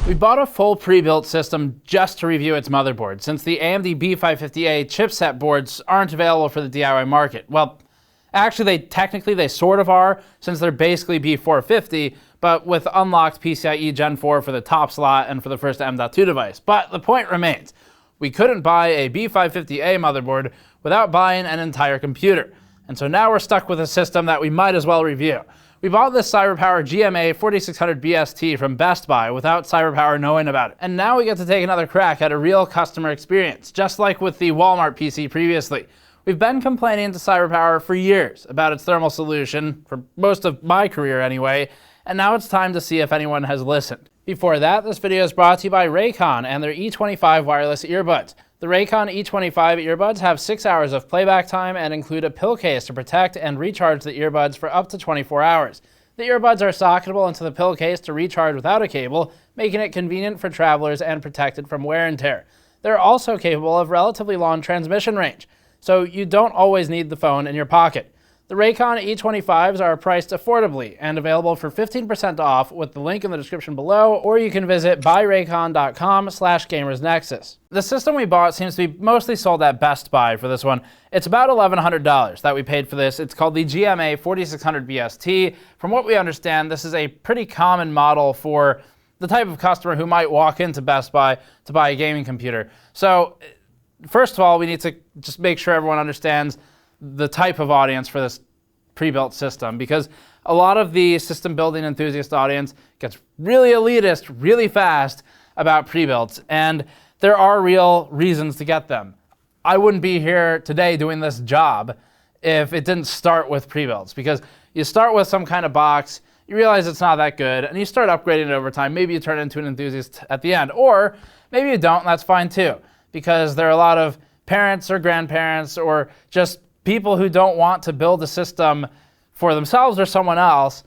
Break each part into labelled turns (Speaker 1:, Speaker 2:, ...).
Speaker 1: We bought a full pre-built system just to review its motherboard, since the AMD B550A chipset boards aren't available for the DIY market. Well, actually they sort of are, since they're basically B450, but with unlocked PCIe Gen 4 for the top slot and for the first M.2 device. But the point remains, we couldn't buy a B550A motherboard without buying an entire computer. And so now we're stuck with a system that we might as well review. We bought this CyberPower GMA-4600-BST from Best Buy without CyberPower knowing about it. And now we get to take another crack at a real customer experience, just like with the Walmart PC previously. We've been complaining to CyberPower for years about its thermal solution, for most of my career anyway, and now it's time to see if anyone has listened. Before that, this video is brought to you by Raycon and their E25 wireless earbuds. The Raycon E25 earbuds have 6 hours of playback time and include a pill case to protect and recharge the earbuds for up to 24 hours. The earbuds are socketable into the pill case to recharge without a cable, making it convenient for travelers and protected from wear and tear. They're also capable of relatively long transmission range, so you don't always need the phone in your pocket. The Raycon E25s are priced affordably and available for 15% off with the link in the description below, or you can visit buyraycon.com/gamersnexus. The system we bought seems to be mostly sold at Best Buy for this one. It's about $1,100 that we paid for this. It's called the GMA-4600-BST. From what we understand, this is a pretty common model for the type of customer who might walk into Best Buy to buy a gaming computer. So, first of all, we need to just make sure everyone understands the type of audience for this pre-built system, because a lot of the system building enthusiast audience gets really elitist really fast about pre-builts, and there are real reasons to get them. I wouldn't be here today doing this job if it didn't start with pre-builts, because you start with some kind of box, you realize it's not that good, and you start upgrading it over time. Maybe you turn into an enthusiast at the end, or maybe you don't, and that's fine too, because there are a lot of parents or grandparents or just people who don't want to build a system for themselves or someone else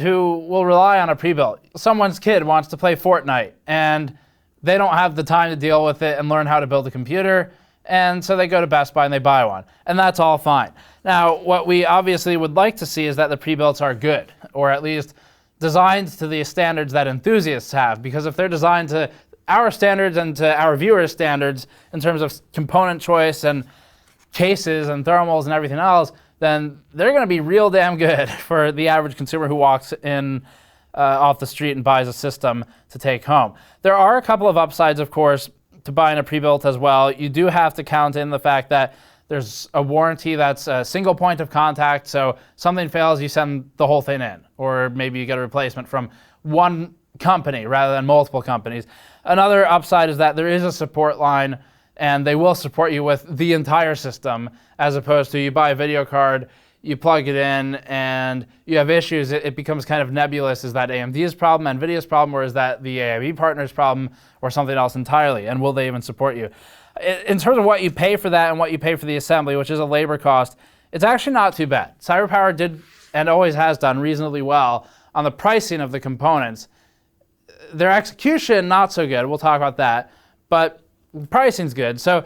Speaker 1: who will rely on a pre-built. Someone's kid wants to play Fortnite and they don't have the time to deal with it and learn how to build a computer, and so they go to Best Buy and they buy one, and that's all fine. Now, what we obviously would like to see is that the pre-builts are good, or at least designed to the standards that enthusiasts have, because if they're designed to our standards and to our viewers' standards in terms of component choice and cases and thermals and everything else, then they're going to be real damn good for the average consumer who walks in off the street and buys a system to take home. There are a couple of upsides, of course, to buying a pre-built as well. You do have to count in the fact that there's a warranty that's a single point of contact, so something fails, you send the whole thing in, or maybe you get a replacement from one company rather than multiple companies. Another upside is that there is a support line, and they will support you with the entire system, as opposed to you buy a video card, you plug it in, and you have issues. It becomes kind of nebulous. Is that AMD's problem, NVIDIA's problem, or is that the AMD partner's problem, or something else entirely? And will they even support you? In terms of what you pay for that and what you pay for the assembly, which is a labor cost, it's actually not too bad. CyberPower did, and always has done, reasonably well on the pricing of the components. Their execution, not so good. We'll talk about that. But the pricing's good. So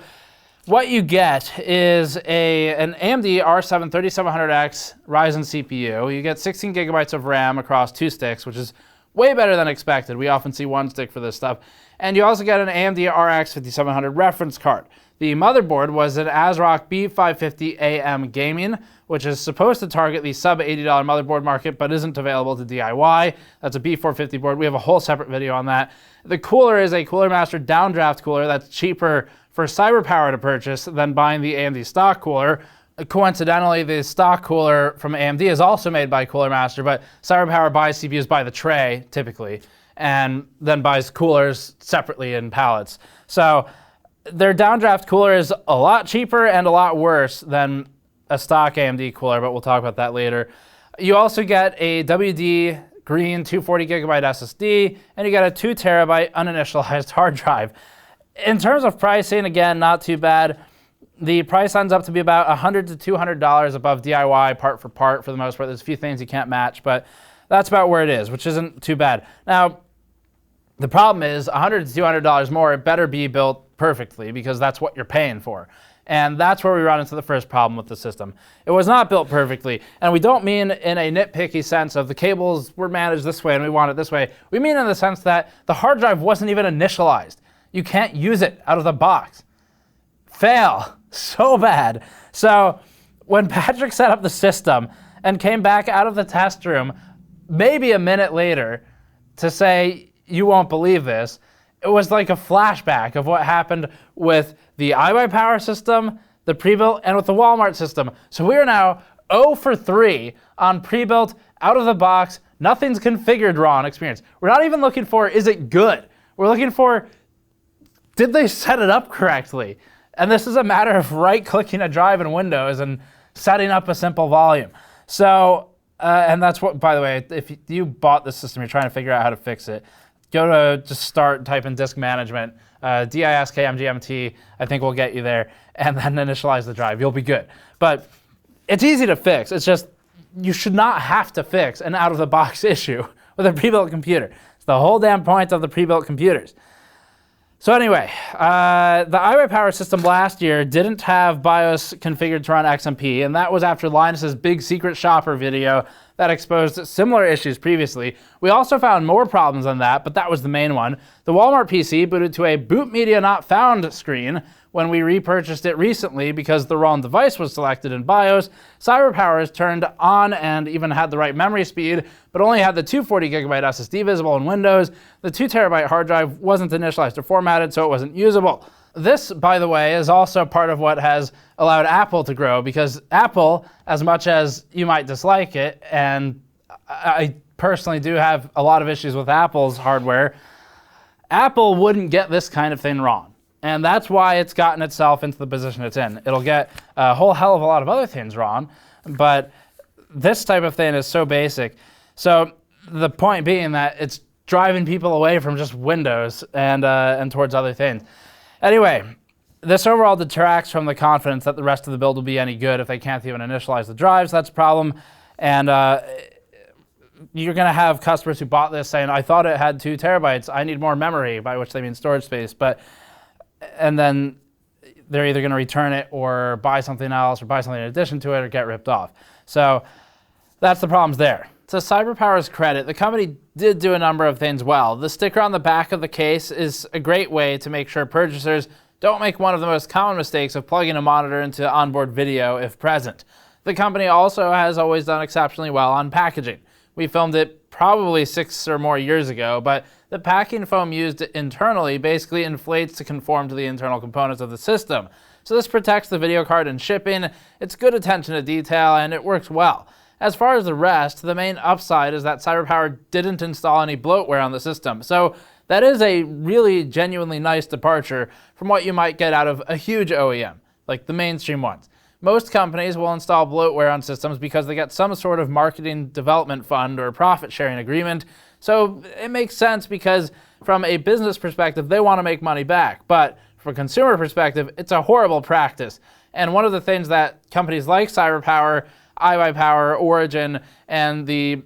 Speaker 1: what you get is an AMD R7 3700X Ryzen CPU. You get 16 gigabytes of RAM across 2 sticks, which is way better than expected. We often see 1 stick for this stuff. And you also get an AMD RX 5700 reference card. The motherboard was an ASRock B550AM Gaming, which is supposed to target the sub-$80 motherboard market, but isn't available to DIY. That's a B450 board. We have a whole separate video on that. The cooler is a Cooler Master downdraft cooler that's cheaper for CyberPower to purchase than buying the AMD stock cooler. Coincidentally, the stock cooler from AMD is also made by Cooler Master, but CyberPower buys CPUs by the tray, typically, and then buys coolers separately in pallets. So their downdraft cooler is a lot cheaper and a lot worse than a stock AMD cooler, but we'll talk about that later. You also get a WD Green 240 gigabyte SSD, and you get a 2 terabyte uninitialized hard drive. In terms of pricing, again, not too bad. The price ends up to be about $100 to $200 above DIY part for the most part. There's a few things you can't match, but that's about where it is, which isn't too bad. Now, the problem is $100 to $200 more, it better be built perfectly, because that's what you're paying for. And that's where we run into the first problem with the system. It was not built perfectly. And we don't mean in a nitpicky sense of the cables were managed this way and we want it this way. We mean in the sense that the hard drive wasn't even initialized. You can't use it out of the box. Fail. So bad. So when Patrick set up the system and came back out of the test room, maybe a minute later, to say, you won't believe this, it was like a flashback of what happened with the iBuyPower system, the pre-built, and with the Walmart system. So we are now 0 for 3 on pre-built, out of the box, nothing's configured wrong experience. We're not even looking for, is it good? We're looking for, did they set it up correctly? And this is a matter of right-clicking a drive in Windows and setting up a simple volume. So, and that's what, by the way, if you bought this system, you're trying to figure out how to fix it, go to just start, type in disk management, diskmgmt, I think will get you there, and then initialize the drive. You'll be good. But it's easy to fix. It's just, you should not have to fix an out-of-the-box issue with a pre-built computer. It's the whole damn point of the pre-built computers. So anyway, the iBuyPower system last year didn't have BIOS configured to run XMP, and that was after Linus's big secret shopper video that exposed similar issues previously. We also found more problems than that, but that was the main one. The Walmart PC booted to a boot media not found screen when we repurchased it recently because the wrong device was selected in BIOS. CyberPower is turned on and even had the right memory speed, but only had the 240GB SSD visible in Windows. The 2TB hard drive wasn't initialized or formatted, so it wasn't usable. This, by the way, is also part of what has allowed Apple to grow, because Apple, as much as you might dislike it, and I personally do have a lot of issues with Apple's hardware, Apple wouldn't get this kind of thing wrong. And that's why it's gotten itself into the position it's in. It'll get a whole hell of a lot of other things wrong, but this type of thing is so basic. So the point being that it's driving people away from just Windows and towards other things. Anyway, this overall detracts from the confidence that the rest of the build will be any good if they can't even initialize the drives. That's a problem. And you're going to have customers who bought this saying, I thought it had 2 terabytes. I need more memory, by which they mean storage space. And then they're either going to return it or buy something else or buy something in addition to it or get ripped off. So that's the problems there. To CyberPower's credit, the company did do a number of things well. The sticker on the back of the case is a great way to make sure purchasers don't make one of the most common mistakes of plugging a monitor into onboard video if present. The company also has always done exceptionally well on packaging. We filmed it probably 6 or more years ago, but the packing foam used internally basically inflates to conform to the internal components of the system. So this protects the video card in shipping, it's good attention to detail, and it works well. As far as the rest, the main upside is that CyberPower didn't install any bloatware on the system. So that is a really genuinely nice departure from what you might get out of a huge OEM, like the mainstream ones. Most companies will install bloatware on systems because they get some sort of marketing development fund or profit sharing agreement. So it makes sense because from a business perspective, they want to make money back. But from a consumer perspective, it's a horrible practice. And one of the things that companies like CyberPower, iBuyPower, Origin, and the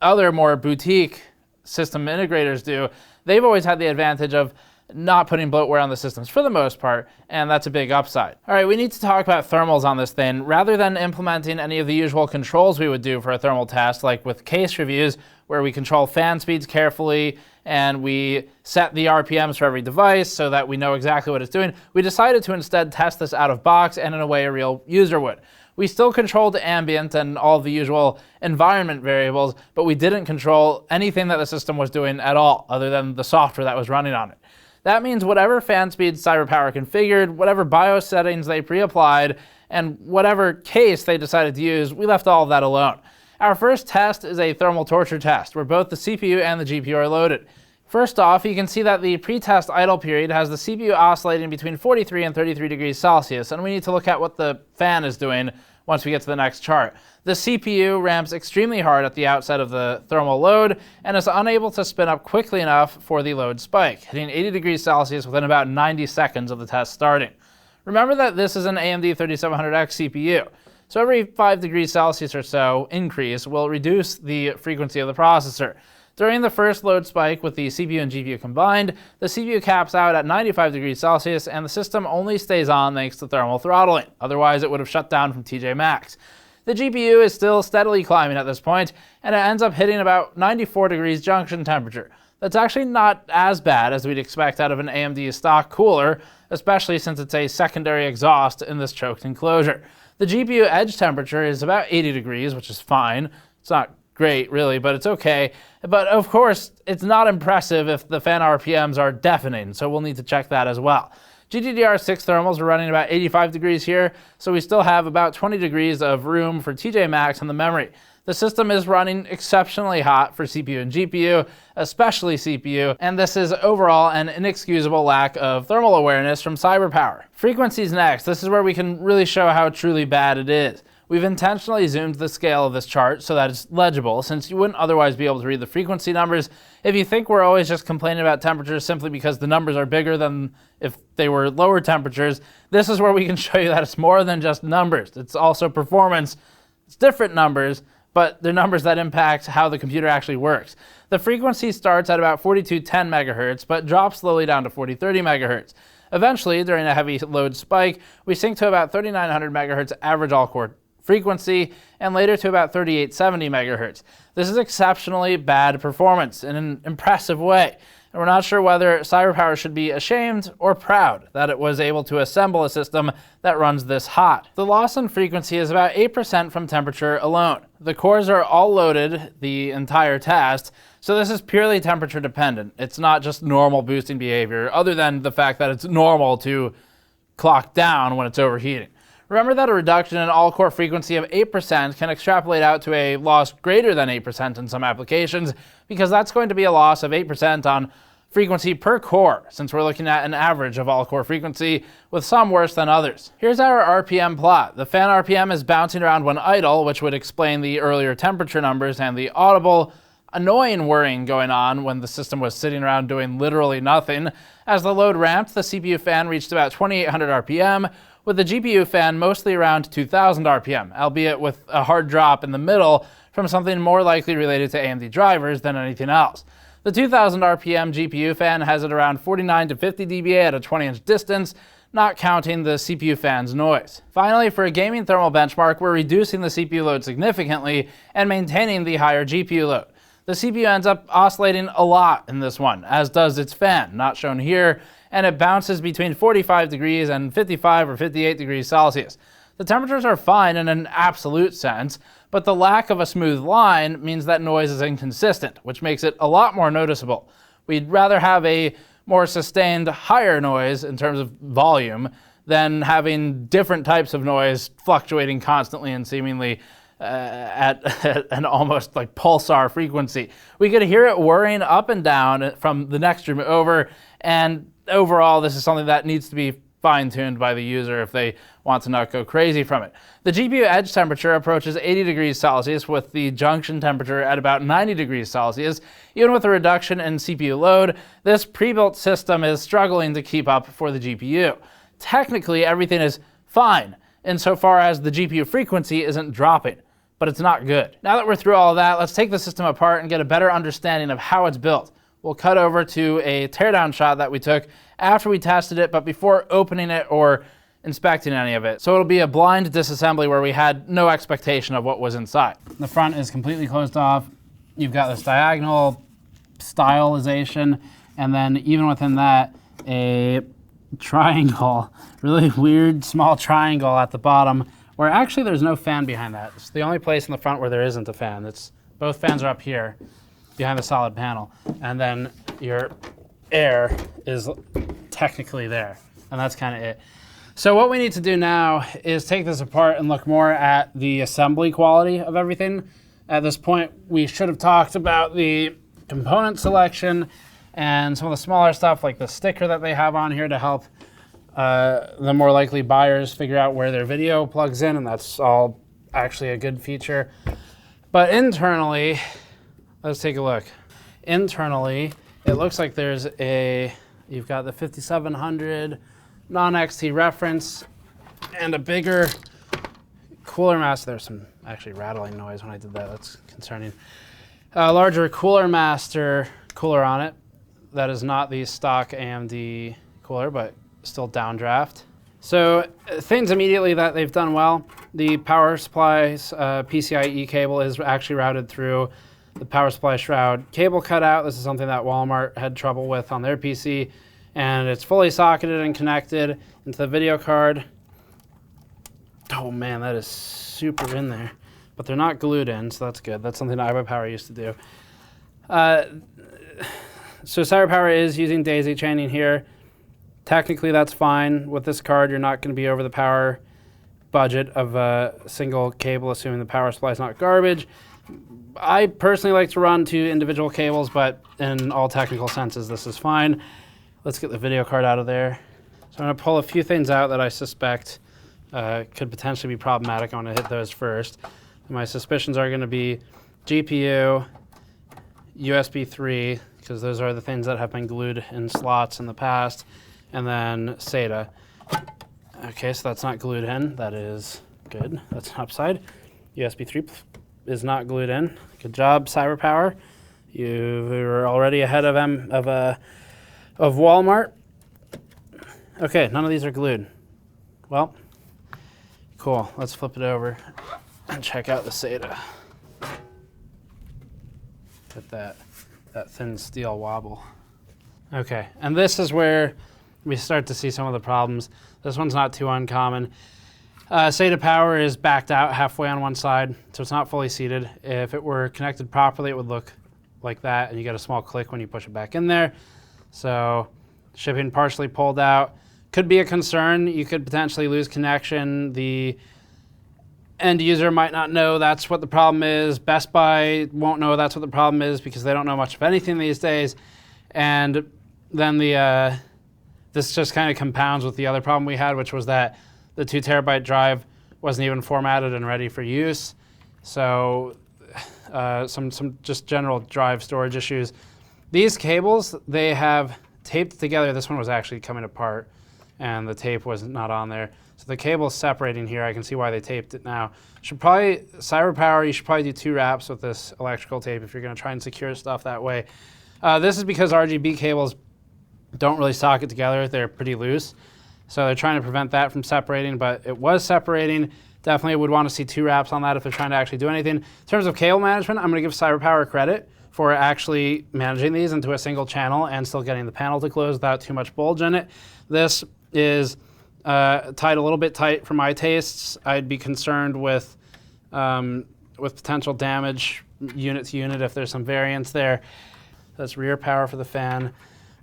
Speaker 1: other more boutique system integrators do, they've always had the advantage of not putting bloatware on the systems for the most part, and that's a big upside. All right, we need to talk about thermals on this thing. Rather than implementing any of the usual controls we would do for a thermal test, like with case reviews, where we control fan speeds carefully and we set the RPMs for every device so that we know exactly what it's doing, we decided to instead test this out of box and in a way a real user would. We still controlled ambient and all the usual environment variables, but we didn't control anything that the system was doing at all, other than the software that was running on it. That means whatever fan speed CyberPower configured, whatever BIOS settings they pre-applied, and whatever case they decided to use, we left all of that alone. Our first test is a thermal torture test, where both the CPU and the GPU are loaded. First off, you can see that the pre-test idle period has the CPU oscillating between 43 and 33 degrees Celsius, and we need to look at what the fan is doing once we get to the next chart. The CPU ramps extremely hard at the outset of the thermal load and is unable to spin up quickly enough for the load spike, hitting 80 degrees Celsius within about 90 seconds of the test starting. Remember that this is an AMD 3700X CPU, so every 5 degrees Celsius or so increase will reduce the frequency of the processor. During the first load spike with the CPU and GPU combined, the CPU caps out at 95 degrees Celsius and the system only stays on thanks to thermal throttling. Otherwise, it would have shut down from TJ Maxx. The GPU is still steadily climbing at this point, and it ends up hitting about 94 degrees junction temperature. That's actually not as bad as we'd expect out of an AMD stock cooler, especially since it's a secondary exhaust in this choked enclosure. The GPU edge temperature is about 80 degrees, which is fine. It's not great, really, but it's okay. But of course, it's not impressive if the fan RPMs are deafening, so we'll need to check that as well. GDDR6 thermals are running about 85 degrees here, so we still have about 20 degrees of room for TJ Maxx in the memory. The system is running exceptionally hot for CPU and GPU, especially CPU, and this is overall an inexcusable lack of thermal awareness from CyberPower. Frequencies next. This is where we can really show how truly bad it is. We've intentionally zoomed the scale of this chart so that it's legible, since you wouldn't otherwise be able to read the frequency numbers. If you think we're always just complaining about temperatures simply because the numbers are bigger than if they were lower temperatures, this is where we can show you that it's more than just numbers. It's also performance. It's different numbers, but they're numbers that impact how the computer actually works. The frequency starts at about 4210 megahertz, but drops slowly down to 4030 megahertz. Eventually, during a heavy load spike, we sink to about 3900 megahertz average all-core frequency, and later to about 3870 megahertz. This is exceptionally bad performance in an impressive way, and we're not sure whether CyberPower should be ashamed or proud that it was able to assemble a system that runs this hot. The loss in frequency is about 8% from temperature alone. The cores are all loaded the entire test, so this is purely temperature dependent. It's not just normal boosting behavior, other than the fact that it's normal to clock down when it's overheating. Remember that a reduction in all-core frequency of 8% can extrapolate out to a loss greater than 8% in some applications, because that's going to be a loss of 8% on frequency per core, since we're looking at an average of all-core frequency, with some worse than others. Here's our RPM plot. The fan RPM is bouncing around when idle, which would explain the earlier temperature numbers and the audible, annoying whirring going on when the system was sitting around doing literally nothing. As the load ramped, the CPU fan reached about 2800 RPM, with the GPU fan mostly around 2000 RPM, albeit with a hard drop in the middle from something more likely related to AMD drivers than anything else. The 2000 RPM GPU fan has it around 49 to 50 dBA at a 20-inch distance, not counting the CPU fan's noise. Finally, for a gaming thermal benchmark, we're reducing the CPU load significantly and maintaining the higher GPU load. The CPU ends up oscillating a lot in this one, as does its fan, not shown here, and it bounces between 45 degrees and 55 or 58 degrees Celsius. The temperatures are fine in an absolute sense, but the lack of a smooth line means that noise is inconsistent, which makes it a lot more noticeable. We'd rather have a more sustained higher noise in terms of volume than having different types of noise fluctuating constantly and seemingly at an almost like pulsar frequency. We could hear it whirring up and down from the next room over, and overall this is something that needs to be fine-tuned by the user if they want to not go crazy from it. The GPU edge temperature approaches 80 degrees Celsius with the junction temperature at about 90 degrees Celsius. Even with a reduction in CPU load, this pre-built system is struggling to keep up for the GPU. Technically, everything is fine insofar as the GPU frequency isn't dropping, but it's not good. Now that we're through all of that, let's take the system apart and get a better understanding of how it's built. We'll cut over to a teardown shot that we took after we tested it, but before opening it or inspecting any of it. So it'll be a blind disassembly where we had no expectation of what was inside. The front is completely closed off. You've got this diagonal stylization, and then even within that, a triangle, really weird small triangle at the bottom, where actually there's no fan behind that. It's the only place in the front where there isn't a fan. Both fans are up here behind the solid panel, and then your air is technically there, and that's kind of it. So what we need to do now is take this apart and look more at the assembly quality of everything. At this point, we should have talked about the component selection and some of the smaller stuff like the sticker that they have on here to help the more likely buyers figure out where their video plugs in, and that's all actually a good feature. But internally, let's take a look. Internally, it looks like you've got the 5700 non-XT reference and a bigger cooler mass. There's some actually rattling noise when I did that. That's concerning. Larger cooler master cooler on it. That is not the stock AMD cooler, but still downdraft. So things immediately that they've done well, the power supply's PCIe cable is actually routed through the power supply shroud cable cutout. This is something that Walmart had trouble with on their PC, and it's fully socketed and connected into the video card. Oh man, that is super in there, but they're not glued in, so that's good. That's something that CyberPower used to do. So CyberPower is using daisy chaining here. Technically, that's fine. With this card, you're not going to be over the power budget of a single cable, assuming the power supply is not garbage. I personally like to run 2 individual cables, but in all technical senses, this is fine. Let's get the video card out of there. So I'm going to pull a few things out that I suspect could potentially be problematic. I'm going to hit those first. My suspicions are going to be GPU, USB 3, because those are the things that have been glued in slots in the past, and then SATA. Okay, so that's not glued in. That is good. That's an upside. USB 3 is not glued in. Good job, CyberPower. You were already ahead of Walmart. Okay, none of these are glued. Well, cool. Let's flip it over and check out the SATA. Get that thin steel wobble. Okay, and this is where we start to see some of the problems. This one's not too uncommon. SATA power is backed out halfway on one side, so it's not fully seated. If it were connected properly, it would look like that, and you get a small click when you push it back in there. So shipping partially pulled out could be a concern. You could potentially lose connection. The end user might not know that's what the problem is. Best Buy won't know that's what the problem is because they don't know much of anything these days. And then this just kind of compounds with the other problem we had, which was that the 2 terabyte drive wasn't even formatted and ready for use. So some just general drive storage issues. These cables, they have taped together. This one was actually coming apart and the tape was not on there. So the cable's separating here. I can see why they taped it now. CyberPower, you should probably do 2 wraps with this electrical tape if you're gonna try and secure stuff that way. This is because RGB cables don't really socket together. They're pretty loose. So they're trying to prevent that from separating, but it was separating. Definitely would want to see 2 wraps on that if they're trying to actually do anything. In terms of cable management, I'm going to give CyberPower credit for actually managing these into a single channel and still getting the panel to close without too much bulge in it. This is tied a little bit tight for my tastes. I'd be concerned with potential damage unit to unit if there's some variance there. That's rear power for the fan,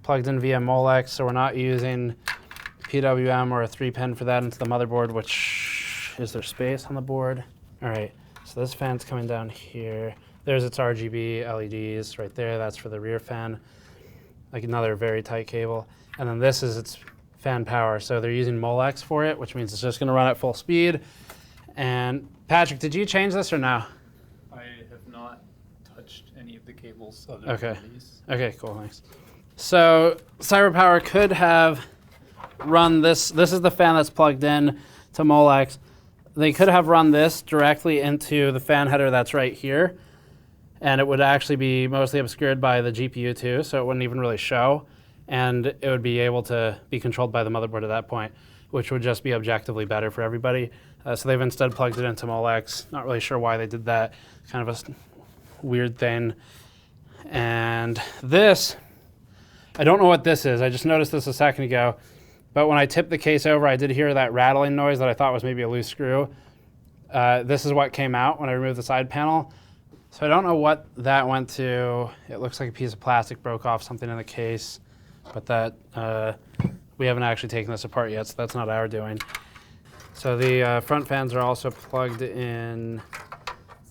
Speaker 1: plugged in via Molex, so we're not using PWM or a 3-pin for that into the motherboard, which is there space on the board? All right, so this fan's coming down here. There's its RGB LEDs right there. That's for the rear fan, like another very tight cable. And then this is its fan power. So they're using Molex for it, which means it's just gonna run at full speed. And Patrick, did you change this or no?
Speaker 2: I have not touched any of the cables other than these.
Speaker 1: Okay, cool, thanks. So CyberPower could have run this. This is the fan that's plugged in to Molex. They could have run this directly into the fan header that's right here, and it would actually be mostly obscured by the GPU too, so it wouldn't even really show, and it would be able to be controlled by the motherboard at that point, which would just be objectively better for everybody. So they've instead plugged it into Molex. Not really sure why they did that. Kind of a weird thing. And this, I don't know what this is. I just noticed this a second ago. But when I tipped the case over, I did hear that rattling noise that I thought was maybe a loose screw. This is what came out when I removed the side panel. So I don't know what that went to. It looks like a piece of plastic broke off something in the case, but that we haven't actually taken this apart yet, so that's not our doing. So the front fans are also plugged in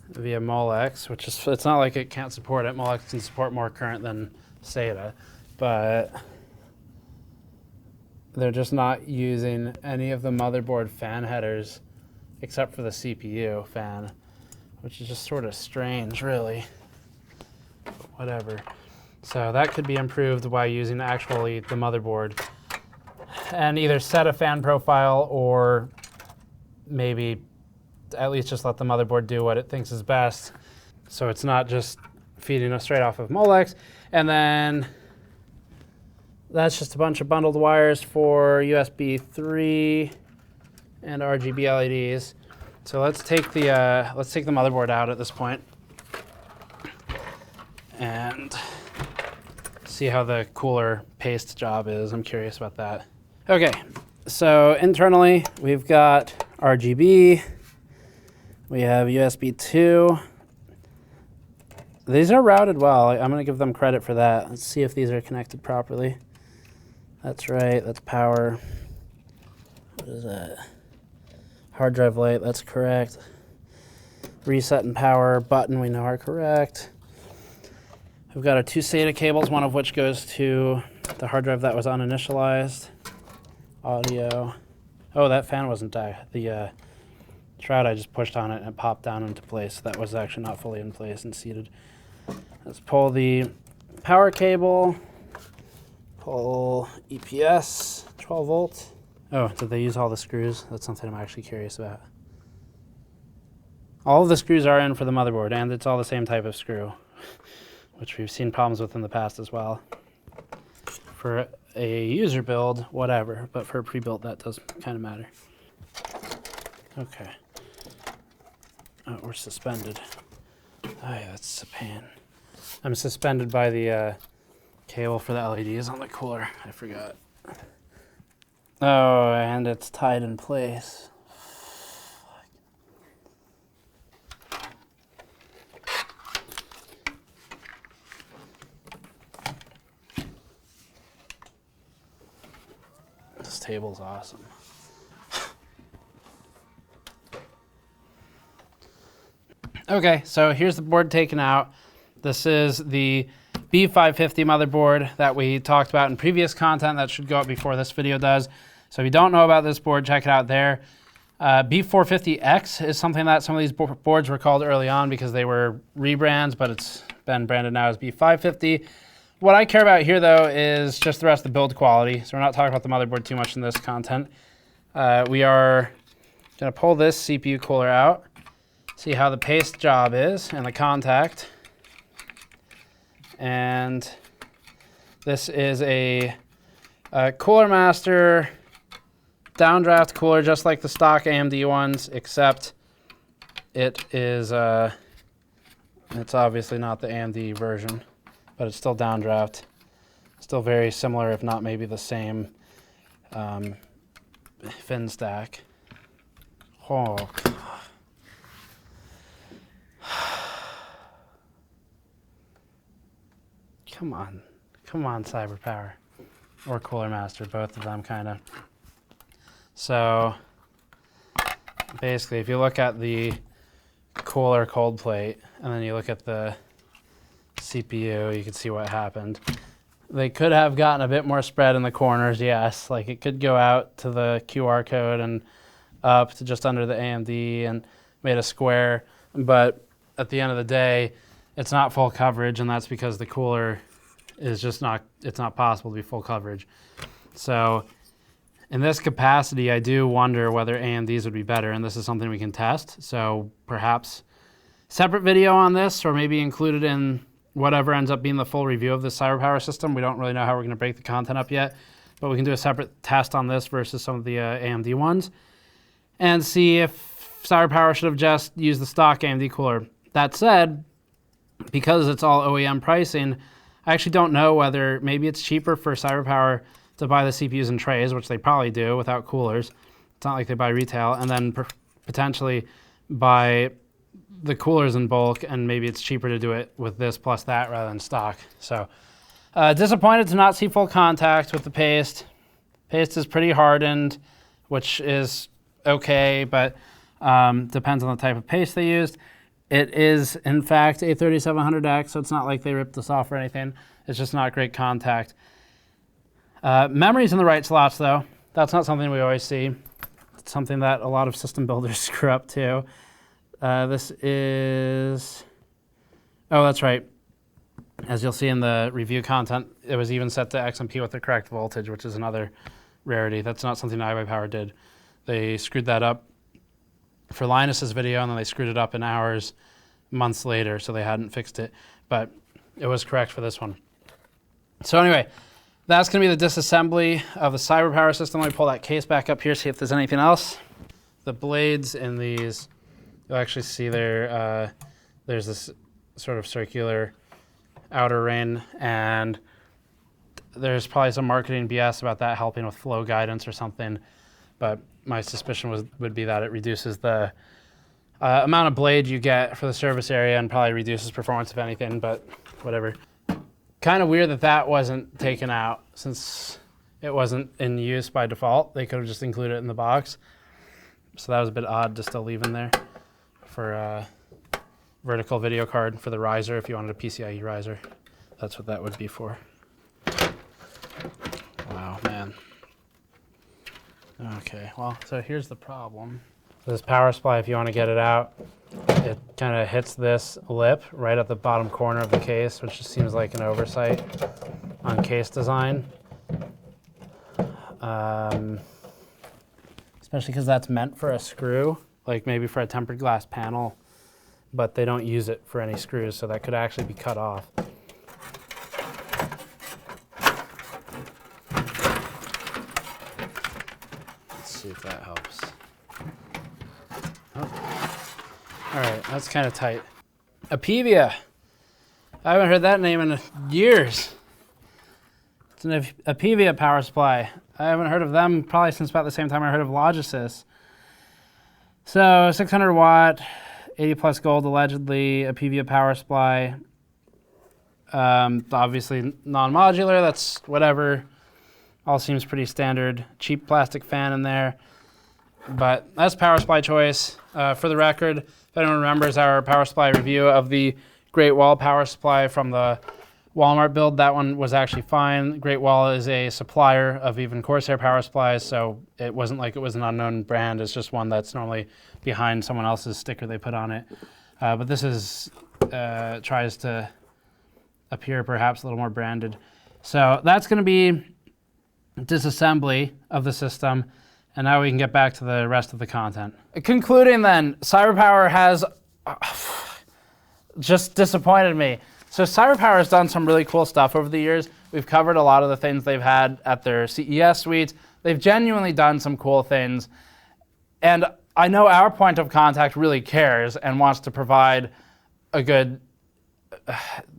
Speaker 1: via Molex, which is, it's not like it can't support it. Molex can support more current than SATA, but they're just not using any of the motherboard fan headers except for the CPU fan, which is just sort of strange, really. But whatever. So that could be improved by using actually the motherboard and either set a fan profile or maybe at least just let the motherboard do what it thinks is best. So it's not just feeding us straight off of Molex. And then that's just a bunch of bundled wires for USB 3 and RGB LEDs. So let's take the motherboard out at this point and see how the cooler paste job is. I'm curious about that. Okay, so internally we've got RGB, we have USB 2. These are routed well. I'm gonna give them credit for that. Let's see if these are connected properly. That's right, that's power. What is that? Hard drive light, that's correct. Reset and power button we know are correct. We've got our 2 SATA cables, one of which goes to the hard drive that was uninitialized. Audio. Oh, that fan wasn't the shroud I just pushed on it and it popped down into place. That was actually not fully in place and seated. Let's pull the power cable. Pull EPS, 12 volts. Oh, did they use all the screws? That's something I'm actually curious about. All of the screws are in for the motherboard, and it's all the same type of screw, which we've seen problems with in the past as well. For a user build, whatever, but for a pre-built, that does kind of matter. Okay. Oh, we're suspended. Oh, yeah, that's a pain. I'm suspended by the cable for the LEDs on the cooler. I forgot. Oh, and it's tied in place. This table's awesome. Okay, so here's the board taken out. This is the B550 motherboard that we talked about in previous content that should go up before this video does. So if you don't know about this board, check it out there. B450X is something that some of these boards were called early on because they were rebrands, but it's been branded now as B550. What I care about here, though, is just the rest of the build quality. So we're not talking about the motherboard too much in this content. We are going to pull this CPU cooler out, see how the paste job is and the contact. And this is a Cooler Master downdraft cooler, just like the stock AMD ones, except it is, it's obviously not the AMD version, but it's still downdraft. Still very similar, if not maybe the same fin stack. Oh, come on, CyberPower or Cooler Master, both of them kind of. So basically, if you look at the cooler cold plate and then you look at the CPU, you can see what happened. They could have gotten a bit more spread in the corners, yes. Like it could go out to the QR code and up to just under the AMD and made a square. But at the end of the day, it's not full coverage, and that's because the cooler is just not, it's not possible to be full coverage. So in this capacity, I do wonder whether AMDs would be better, and this is something we can test. So perhaps separate video on this, or maybe included in whatever ends up being the full review of the CyberPower system. We don't really know how we're going to break the content up yet, but we can do a separate test on this versus some of the AMD ones and see if CyberPower should have just used the stock AMD cooler. That said, because it's all OEM pricing, I actually don't know whether maybe it's cheaper for CyberPower to buy the CPUs in trays, which they probably do without coolers. It's not like they buy retail, and then potentially buy the coolers in bulk, and maybe it's cheaper to do it with this plus that rather than stock. So disappointed to not see full contact with the paste. Paste is pretty hardened, which is okay, but depends on the type of paste they used. It is, in fact, a 3700X, so it's not like they ripped this off or anything. It's just not great contact. Memory's in the right slots, though. That's not something we always see. It's something that a lot of system builders screw up, too. This is, oh, that's right. As you'll see in the review content, it was even set to XMP with the correct voltage, which is another rarity. That's not something iBuyPower did. They screwed that up for Linus's video, and then they screwed it up in ours months later, so they hadn't fixed it. but it was correct for this one. So anyway, that's going to be the disassembly of the CyberPower system. Let me pull that case back up here, see if there's anything else. The blades in these, you'll actually see there, there's this sort of circular outer ring, and there's probably some marketing BS about that helping with flow guidance or something, but my suspicion would be that it reduces the amount of blade you get for the surface area and probably reduces performance if anything, but whatever. Kind of weird that that wasn't taken out since it wasn't in use by default. They could have just included it in the box. So that was a bit odd to still leave in there for a vertical video card for the riser if you wanted a PCIe riser. That's what that would be for. Wow, man. Okay, well, so here's the problem. This power supply, if you want to get it out, it kind of hits this lip right at the bottom corner of the case, which just seems like an oversight on case design. Especially because that's meant for a screw, like maybe for a tempered glass panel, but they don't use it for any screws, so that could actually be cut off. Let's see if that helps. All right, that's kind of tight. Apevia. I haven't heard that name in years. It's an Apevia power supply. I haven't heard of them probably since about the same time I heard of Logicus. So 600 watt, 80 plus gold allegedly, Apevia power supply. Obviously non-modular, that's whatever. All seems pretty standard. Cheap plastic fan in there. But that's power supply choice. For the record, if anyone remembers our power supply review of the Great Wall power supply from the Walmart build, that one was actually fine. Great Wall is a supplier of even Corsair power supplies, so it wasn't like it was an unknown brand. It's just one that's normally behind someone else's sticker they put on it. But this is tries to appear perhaps a little more branded. So that's going to be disassembly of the system. And now we can get back to the rest of the content. Concluding then, CyberPower has just disappointed me. So CyberPower has done some really cool stuff over the years. We've covered a lot of the things they've had at their CES suites. They've genuinely done some cool things. And I know our point of contact really cares and wants to provide a good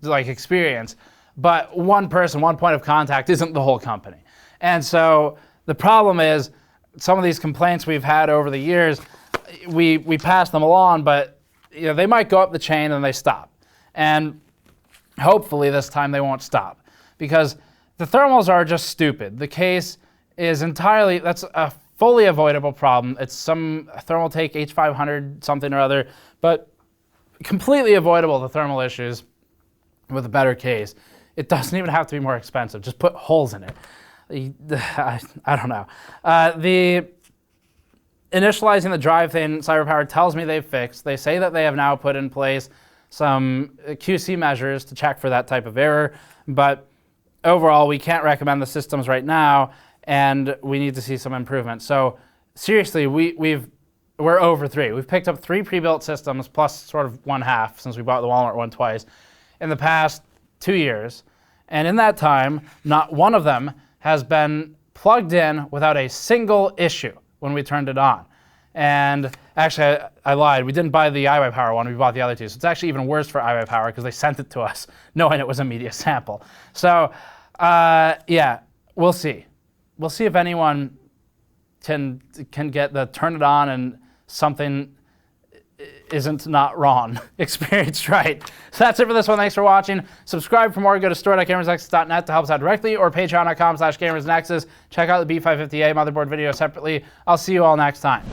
Speaker 1: experience. But one person, one point of contact isn't the whole company. And so the problem is, some of these complaints we've had over the years, we pass them along, but they might go up the chain and they stop. And hopefully this time they won't stop, because the thermals are just stupid. The case is entirely, that's a fully avoidable problem. It's some Thermaltake H500 something or other, but completely avoidable, the thermal issues with a better case. It doesn't even have to be more expensive. Just put holes in it. I don't know. The initializing the drive thing, CyberPower tells me they've fixed. They say that they have now put in place some QC measures to check for that type of error, but overall we can't recommend the systems right now, and we need to see some improvement. So seriously, we're over 3. We've picked up 3 pre-built systems plus sort of 1/2 since we bought the Walmart one twice in the past 2 years, and in that time, not one of them has been plugged in without a single issue when we turned it on. And actually, I lied. We didn't buy the iWiPower one. We bought the other 2. So it's actually even worse for iWiPower because they sent it to us knowing it was a media sample. So yeah, we'll see. We'll see if anyone can get the turn it on and something isn't not wrong experienced right. So that's it for this one. Thanks for watching. Subscribe for more. Go to store.gamersnexus.net to help us out directly, or patreon.com/gamersnexus. Check out the B550A motherboard video separately. I'll see you all next time.